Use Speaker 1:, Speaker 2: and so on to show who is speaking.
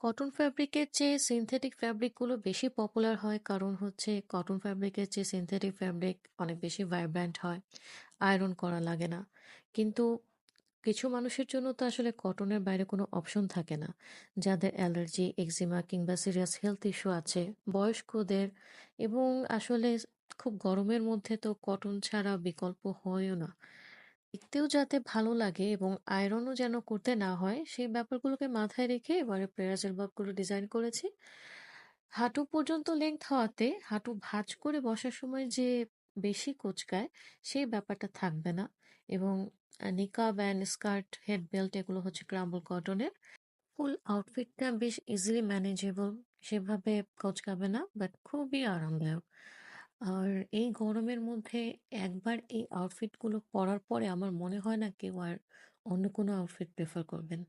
Speaker 1: Cotton ফ্যাব্রিকের চেয়ে synthetic ফ্যাব্রিকগুলো বেশি পপুলার হয় কারণ হচ্ছে কটন ফ্যাব্রিকের চেয়ে সিনথেটিক ফ্যাব্রিক অনেক বেশি ভাইব্র্যান্ট হয়, আয়রন করা লাগে না। কিন্তু কিছু মানুষের জন্য তো আসলে কটনের বাইরে কোনো অপশন থাকে না, যাদের অ্যালার্জি, এক্সিমা কিংবা সিরিয়াস হেলথ ইস্যু আছে, বয়স্কদের, এবং আসলে খুব গরমের মধ্যে তো কটন ছাড়া বিকল্প হয়ও না। দেখতেও যাতে ভালো লাগে এবং আয়রনও যেন করতে না হয় সেই ব্যাপারগুলোকে মাথায় রেখে এবারে প্লেয়ার্স এলবাবগুলো ডিজাইন করেছি। হাঁটু পর্যন্ত লেংথ হওয়াতে হাঁটু ভাঁজ করে বসার সময় যে বেশি কোঁচকায় সেই ব্যাপারটা থাকবে না। এবং নিকাব অ্যান্ড স্কার্ট, হেড বেল্ট এগুলো হচ্ছে ক্রাম্বল কটনের। ফুল আউটফিটটা বেশ ইজিলি ম্যানেজেবল, সেভাবে কোঁচকাবে না, বাট খুবই আরামদায়ক। আর এই গরমের মধ্যে একবার এই আউটফিটগুলো পরার পরে আমার মনে হয় না কেউ আর অন্য কোনো আউটফিট প্রেফার করবেন।